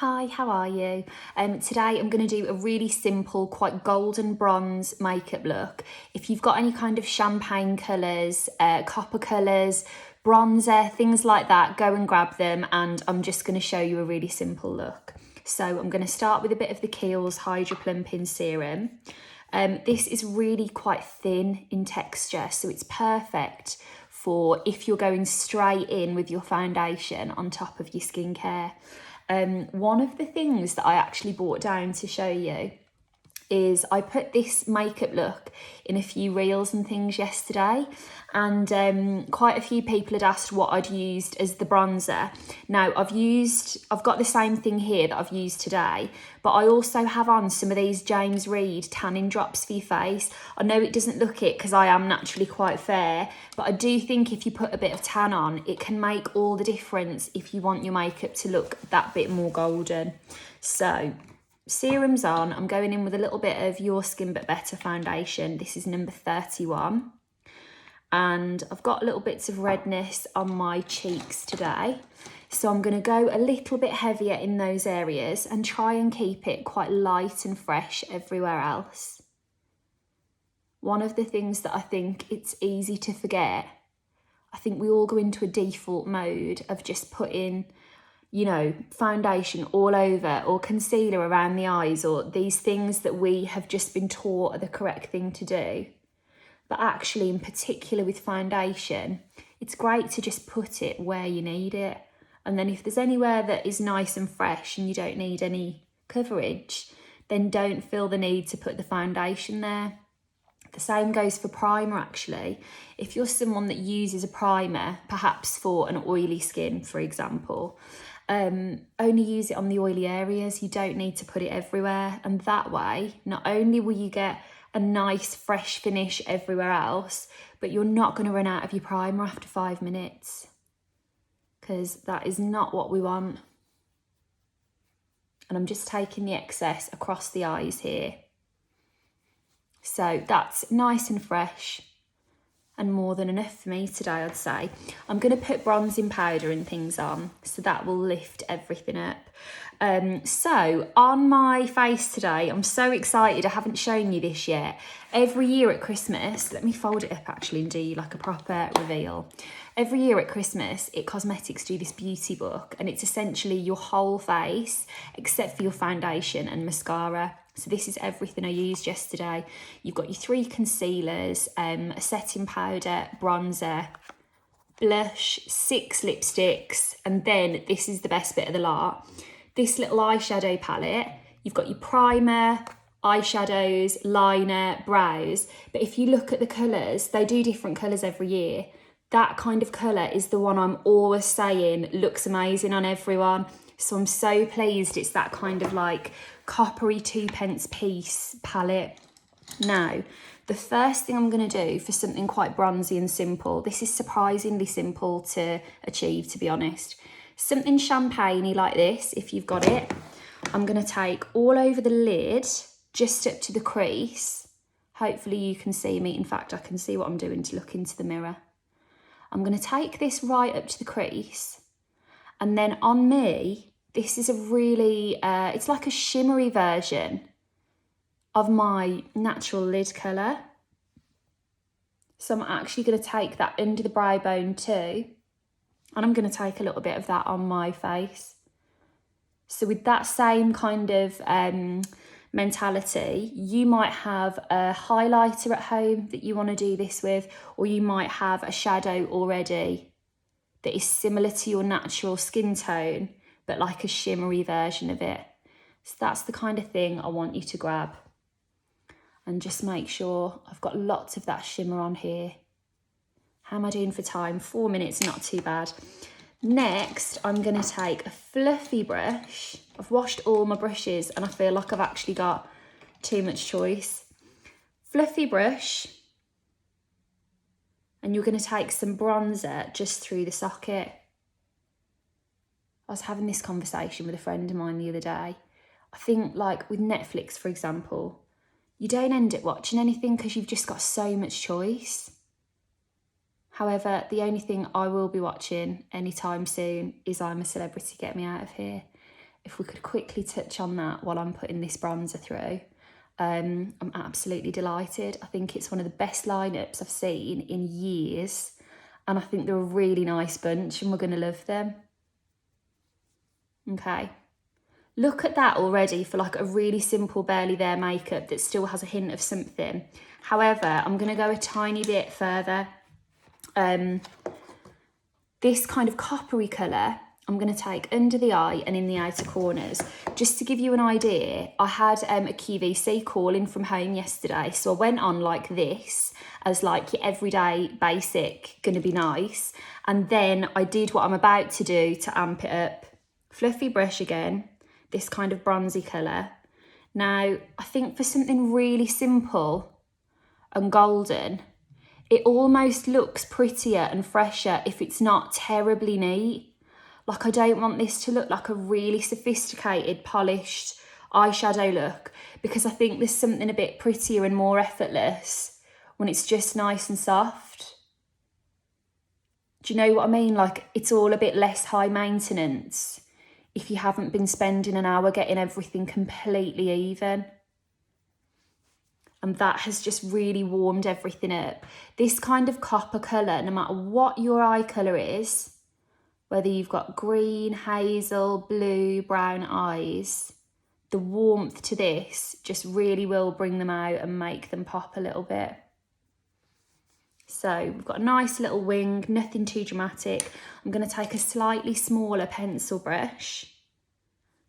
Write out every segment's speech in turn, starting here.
Hi, how are you? Today I'm going to do a really simple, quite golden bronze makeup look. If you've got any kind of champagne colours, copper colours, bronzer, things like that, go and grab them, and I'm just going to show you a really simple look. So I'm going to start with a bit of the Kiehl's Hydra Plumping Serum. This is really quite thin in texture, so it's perfect for if you're going straight in with your foundation on top of your skincare. One of the things that I actually brought down to show you is I put this makeup look in a few reels and things yesterday, and quite a few people had asked what I'd used as the bronzer. Now I've got the same thing here that I've used today, but I also have on some of these James Read tanning drops for your face. I know it doesn't look it because I am naturally quite fair, but I do think if you put a bit of tan on, it can make all the difference if you want your makeup to look that bit more golden. So serum's on. I'm going in with a little bit of Your Skin But Better foundation. This is number 31. And I've got little bits of redness on my cheeks today. So I'm going to go a little bit heavier in those areas and try and keep it quite light and fresh everywhere else. One of the things that I think it's easy to forget, I think we all go into a default mode of just putting foundation all over or concealer around the eyes, or these things that we have just been taught are the correct thing to do. But actually, in particular with foundation, it's great to just put it where you need it. And then if there's anywhere that is nice and fresh and you don't need any coverage, then don't feel the need to put the foundation there. The same goes for primer actually. If you're someone that uses a primer, perhaps for an oily skin, for example, only use it on the oily areas. You don't need to put it everywhere. And that way, not only will you get a nice fresh finish everywhere else, but you're not going to run out of your primer after 5 minutes, because that is not what we want. And I'm just taking the excess across the eyes here. So that's nice and fresh and more than enough for me today, I'd say. I'm going to put bronzing powder and things on, so that will lift everything up. So on my face today, I'm so excited. I haven't shown you this yet. Every year at Christmas, let me fold it up actually and do like a proper reveal. Every year at Christmas, It Cosmetics do this beauty book, and it's essentially your whole face except for your foundation and mascara. So this is everything I used yesterday. You've got your 3 concealers, a setting powder, bronzer, blush, 6 lipsticks, and then this is the best bit of the lot. This little eyeshadow palette. You've got your primer, eyeshadows, liner, brows. But if you look at the colours, they do different colours every year. That kind of colour is the one I'm always saying looks amazing on everyone. So I'm so pleased it's that kind of like coppery 2p piece palette. Now, the first thing I'm going to do for something quite bronzy and simple, this is surprisingly simple to achieve, to be honest. Something champagne-y like this, if you've got it, I'm going to take all over the lid, just up to the crease. Hopefully you can see me. In fact, I can see what I'm doing to look into the mirror. I'm going to take this right up to the crease. And then on me, this is a really, it's like a shimmery version of my natural lid colour. So I'm actually going to take that under the brow bone too. And I'm going to take a little bit of that on my face. So with that same kind of mentality, you might have a highlighter at home that you want to do this with, or you might have a shadow already that is similar to your natural skin tone, but like a shimmery version of it. So that's the kind of thing I want you to grab. And just make sure I've got lots of that shimmer on here. How am I doing for time? 4 minutes, not too bad. Next, I'm going to take a fluffy brush. I've washed all my brushes and I feel like I've actually got too much choice. Fluffy brush. And you're going to take some bronzer just through the socket. I was having this conversation with a friend of mine the other day. I think like with Netflix, for example, you don't end up watching anything because you've just got so much choice. However, the only thing I will be watching anytime soon is I'm a Celebrity, Get Me Out of Here. if we could quickly touch on that while I'm putting this bronzer through. I'm absolutely delighted. I think it's one of the best lineups I've seen in years. And I think they're a really nice bunch and we're going to love them. Okay. Look at that already for like a really simple barely there makeup that still has a hint of something. However, I'm going to go a tiny bit further. This kind of coppery colour, I'm going to take under the eye and in the outer corners. Just to give you an idea, I had a QVC call in from home yesterday. So I went on like this as like your everyday basic, going to be nice. And then I did what I'm about to do to amp it up. Fluffy brush again, this kind of bronzy colour. Now, I think for something really simple and golden, it almost looks prettier and fresher if it's not terribly neat. Like, I don't want this to look like a really sophisticated, polished eyeshadow look, because I think there's something a bit prettier and more effortless when it's just nice and soft. Do you know what I mean? Like, it's all a bit less high maintenance if you haven't been spending an hour getting everything completely even. And that has just really warmed everything up. This kind of copper colour, no matter what your eye colour is, whether you've got green, hazel, blue, brown eyes, the warmth to this just really will bring them out and make them pop a little bit. So we've got a nice little wing, nothing too dramatic. I'm going to take a slightly smaller pencil brush.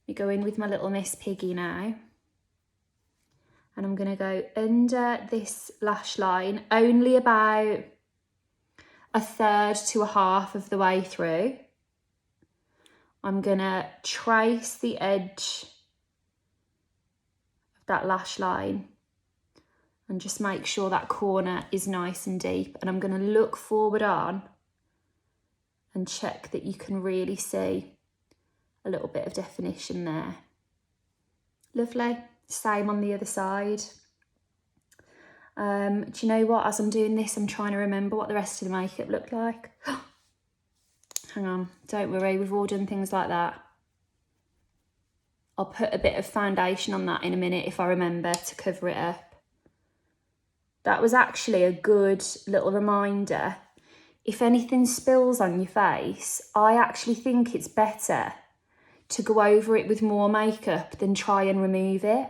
I go in with my little Miss Piggy now. And I'm going to go under this lash line, only about a third to a half of the way through. I'm going to trace the edge of that lash line and just make sure that corner is nice and deep. And I'm going to look forward on and check that you can really see a little bit of definition there. Lovely. Same on the other side. Do you know what? As I'm doing this, I'm trying to remember what the rest of the makeup looked like. Hang on, don't worry, we've all done things like that. I'll put a bit of foundation on that in a minute if I remember to cover it up. That was actually a good little reminder. If anything spills on your face, I actually think it's better to go over it with more makeup than try and remove it.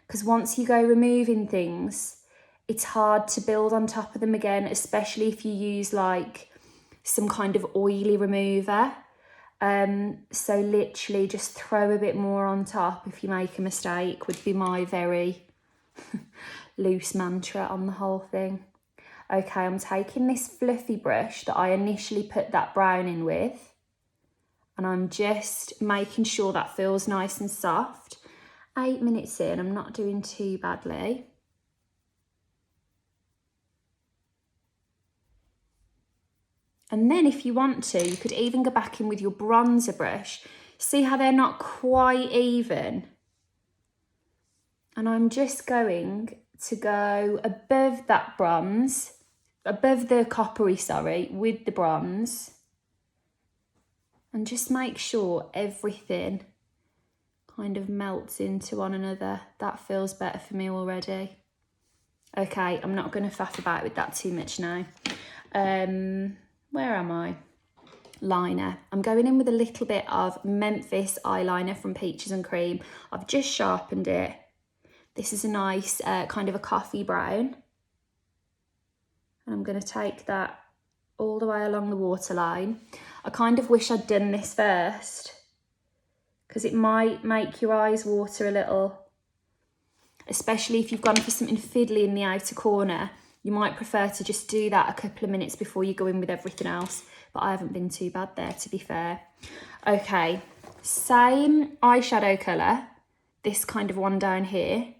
Because once you go removing things, it's hard to build on top of them again, especially if you use like some kind of oily remover. So literally just throw a bit more on top if you make a mistake would be my very loose mantra on the whole thing. Okay, I'm taking this fluffy brush that I initially put that brown in with, and I'm just making sure that feels nice and soft. 8 minutes in, I'm not doing too badly. And then if you want to, you could even go back in with your bronzer brush. See how they're not quite even? And I'm just going to go above that bronze, above the coppery, sorry, with the bronze. And just make sure everything kind of melts into one another. That feels better for me already. Okay, I'm not going to faff about with that too much now. Where am I? Liner. I'm going in with a little bit of Memphis eyeliner from Peaches and Cream. I've just sharpened it. This is a nice kind of a coffee brown. And I'm going to take that all the way along the waterline. I kind of wish I'd done this first, because it might make your eyes water a little, especially if you've gone for something fiddly in the outer corner. You might prefer to just do that a couple of minutes before you go in with everything else, but I haven't been too bad there, to be fair. Okay, same eyeshadow colour, this kind of one down here.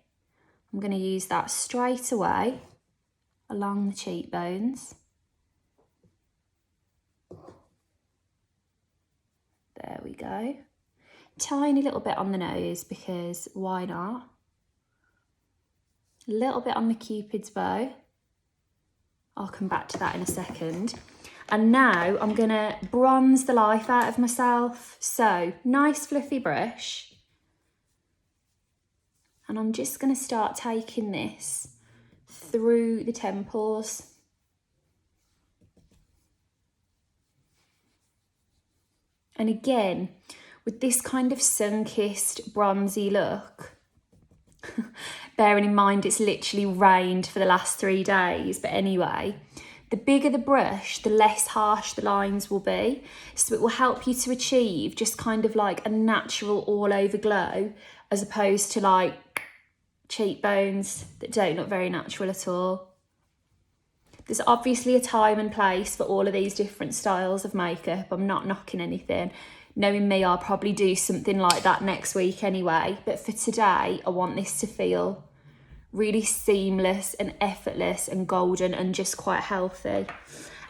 I'm going to use that straight away along the cheekbones. There we go. Tiny little bit on the nose, because why not? A little bit on the Cupid's bow. I'll come back to that in a second. And now I'm gonna bronze the life out of myself. So, nice fluffy brush. And I'm just gonna start taking this through the temples. And again, with this kind of sun-kissed bronzy look, bearing in mind it's literally rained for the last 3 days, but anyway, the bigger the brush, the less harsh the lines will be. So it will help you to achieve just kind of like a natural all over glow, as opposed to like cheekbones that don't look very natural at all. There's obviously a time and place for all of these different styles of makeup. I'm not knocking anything. Knowing me, I'll probably do something like that next week anyway. But for today, I want this to feel really seamless and effortless and golden and just quite healthy.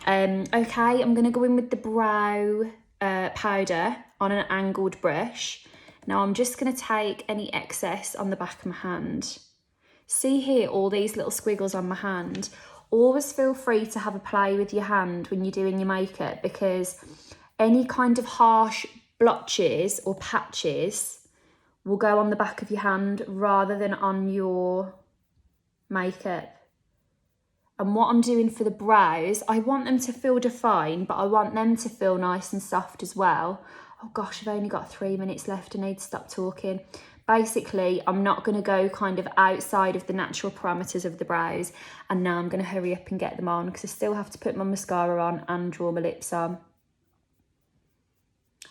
Okay, I'm gonna go in with the brow powder on an angled brush. Now I'm just gonna take any excess on the back of my hand. See here, all these little squiggles on my hand. Always feel free to have a play with your hand when you're doing your makeup, because any kind of harsh blotches or patches will go on the back of your hand rather than on your makeup. And what I'm doing for the brows, I want them to feel defined, but I want them to feel nice and soft as well. Oh gosh, I've only got 3 minutes left. I need to stop talking. Basically, I'm not going to go kind of outside of the natural parameters of the brows. And now I'm going to hurry up and get them on, because I still have to put my mascara on and draw my lips on.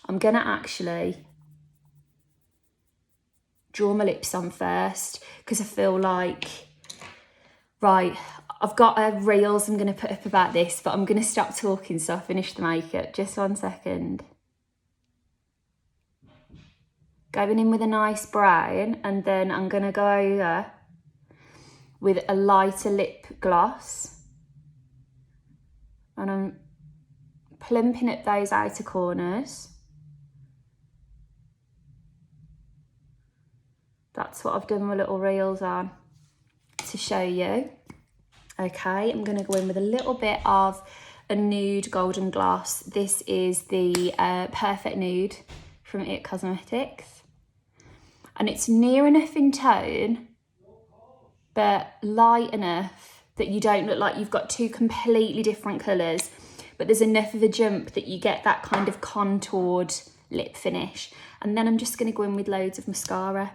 I'm going to actually draw my lips on first, because I feel like, right, I've got reels I'm going to put up about this, but I'm going to stop talking so I finish the makeup. Just 1 second. Going in with a nice brown, and then I'm going to go over with a lighter lip gloss. And I'm plumping up those outer corners. That's what I've done my little reels on to show you. Okay, I'm going to go in with a little bit of a nude golden gloss. This is the Perfect Nude from It Cosmetics. And it's near enough in tone, but light enough that you don't look like you've got 2 completely different colours, but there's enough of a jump that you get that kind of contoured lip finish. And then I'm just going to go in with loads of mascara.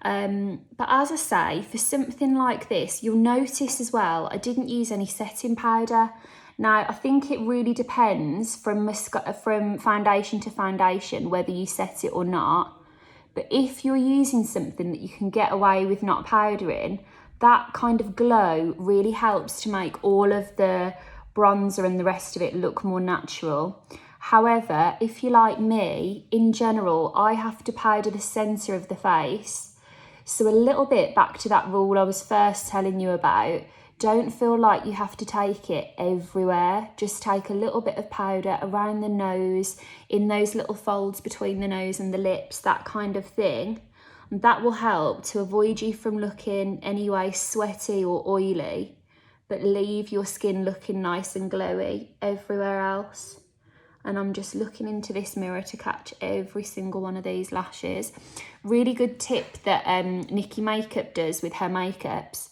But as I say, for something like this, you'll notice as well, I didn't use any setting powder. Now, I think it really depends from foundation to foundation, whether you set it or not. But if you're using something that you can get away with not powdering, that kind of glow really helps to make all of the bronzer and the rest of it look more natural. However, if you're like me, in general, I have to powder the centre of the face. So a little bit back to that rule I was first telling you about, don't feel like you have to take it everywhere. Just take a little bit of powder around the nose, in those little folds between the nose and the lips, that kind of thing. And that will help to avoid you from looking anyway sweaty or oily, but leave your skin looking nice and glowy everywhere else. And I'm just looking into this mirror to catch every single one of these lashes. Really good tip that Nikki Makeup does with her makeups.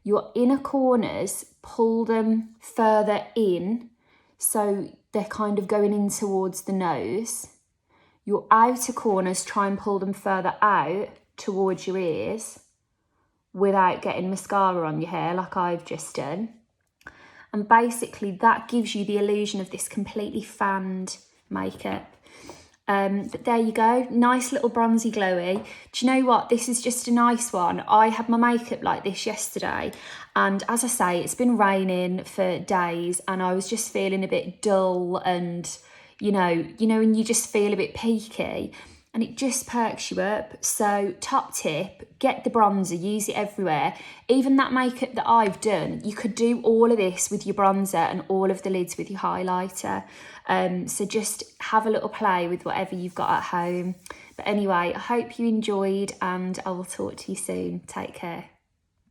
Your inner corners, pull them further in, so they're kind of going in towards the nose. Your outer corners, try and pull them further out towards your ears without getting mascara on your hair like I've just done. And basically that gives you the illusion of this completely fanned makeup. But there you go, nice little bronzy glowy. Do you know what, this is just a nice one. I had my makeup like this yesterday, and as I say, it's been raining for days and I was just feeling a bit dull, and you know, and you just feel a bit peaky, and it just perks you up. So top tip, get the bronzer, use it everywhere. Even that makeup that I've done, you could do all of this with your bronzer and all of the lids with your highlighter. So just have a little play with whatever you've got at home. But anyway, I hope you enjoyed, and I will talk to you soon. Take care.